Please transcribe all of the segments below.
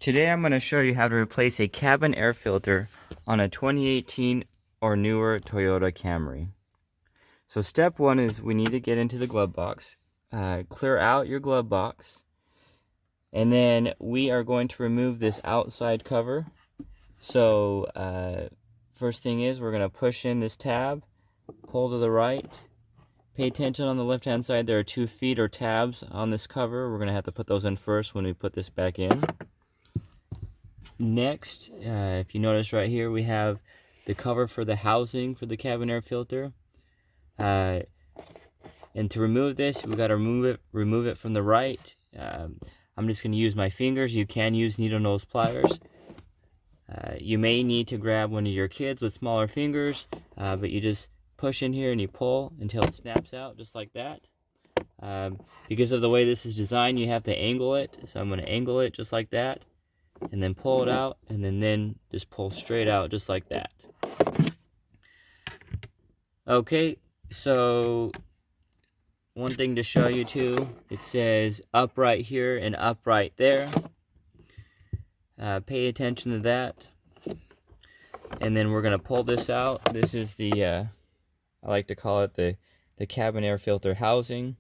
Today I'm going to show you how to replace a cabin air filter on a 2018 or newer Toyota Camry. So step one is we need to get into the glove box, clear out your glove box, and then we are going to remove this outside cover. So first thing is we're going to push in this tab, pull to the right. Pay attention on the left hand side, there are 2 feet or tabs on this cover. We're going to have to put those in first when we put this back in. Next, if you notice right here, we have the cover for the housing for the cabin air filter. And to remove this, we got to remove it from the right. I'm just going to use my fingers. You can use needle nose pliers. You may need to grab one of your kids with smaller fingers, but you just push in here and you pull until it snaps out, just like that. Because of the way this is designed, you have to angle it. So I'm going to angle it just like that, and then pull it out, and then just pull straight out just like that. Okay, so one thing to show you too, it says up right here and up right there. Pay attention to that. And then we're going to pull this out. This is the, I like to call it the cabin air filter housing.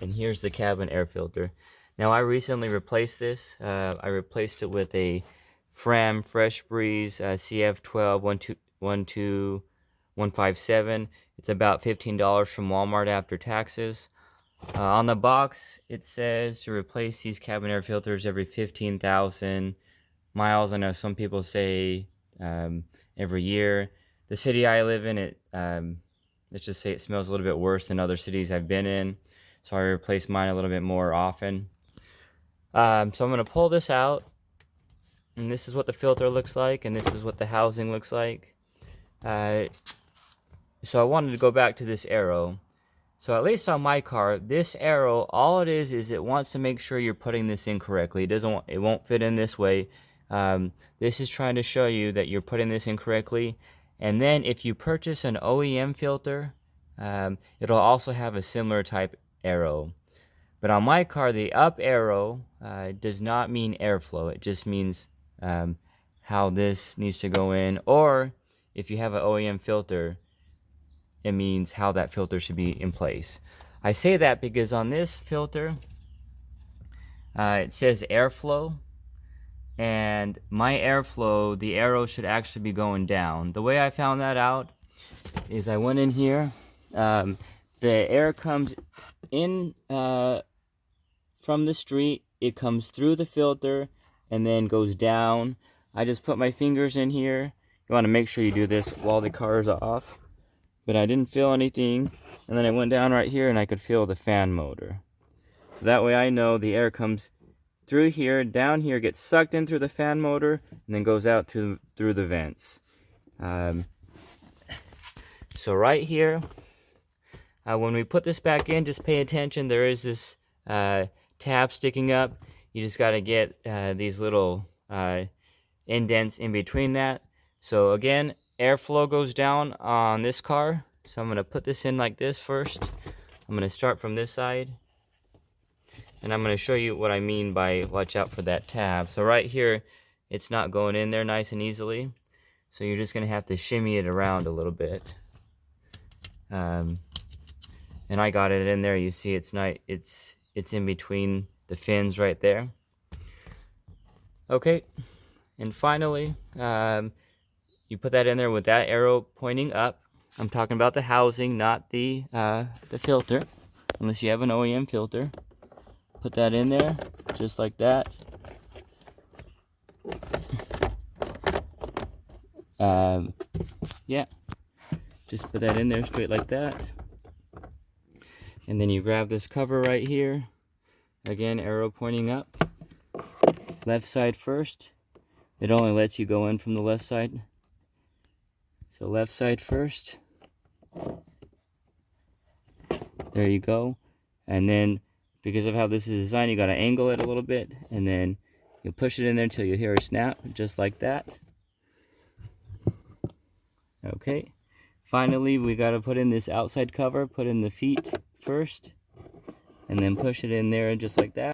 And here's the cabin air filter. Now, I recently replaced this. I replaced it with a Fram Fresh Breeze CF12 12157. It's about $15 from Walmart after taxes. On the box, it says to replace these cabin air filters every 15,000 miles. I know some people say every year. The city I live in, let's just say it smells a little bit worse than other cities I've been in. So I replace mine a little bit more often. So I'm going to pull this out, and this is what the filter looks like, and this is what the housing looks like. So I wanted to go back to this arrow. So at least on my car, this arrow, all it is it wants to make sure you're putting this in correctly. It won't fit in this way. This is trying to show you that you're putting this in correctly. And then if you purchase an OEM filter, it'll also have a similar type arrow. But on my car, the up arrow does not mean airflow. It just means how this needs to go in. Or if you have an OEM filter, it means how that filter should be in place. I say that because on this filter, it says airflow. And my airflow, the arrow should actually be going down. The way I found that out is I went in here. The air comes in from the street, it comes through the filter and then goes down. I just put my fingers in here. You want to make sure you do this while the car is off. But I didn't feel anything, and then I went down right here and I could feel the fan motor. So that way I know the air comes through here, down here, gets sucked in through the fan motor, and then goes out through the vents. So right here, when we put this back in, just pay attention. There is this tab sticking up. You just got to get these little indents in between that. So again, airflow goes down on this car. So I'm going to put this in like this first. I'm going to start from this side. And I'm going to show you what I mean by watch out for that tab. So right here, it's not going in there nice and easily. So you're just going to have to shimmy it around a little bit. And I got it in there. You see it's in between the fins right there. Okay. And finally, you put that in there with that arrow pointing up. I'm talking about the housing, not the filter, unless you have an OEM filter. Put that in there, just like that. Yeah, just put that in there straight like that. And then you grab this cover right here. Again, arrow pointing up. Left side first. It only lets you go in from the left side. So left side first. There you go. And then because of how this is designed, you got to angle it a little bit, and then you'll push it in there until you hear a snap, just like that. Okay. Finally, we got to put in this outside cover, put in the feet first, and then push it in there just like that.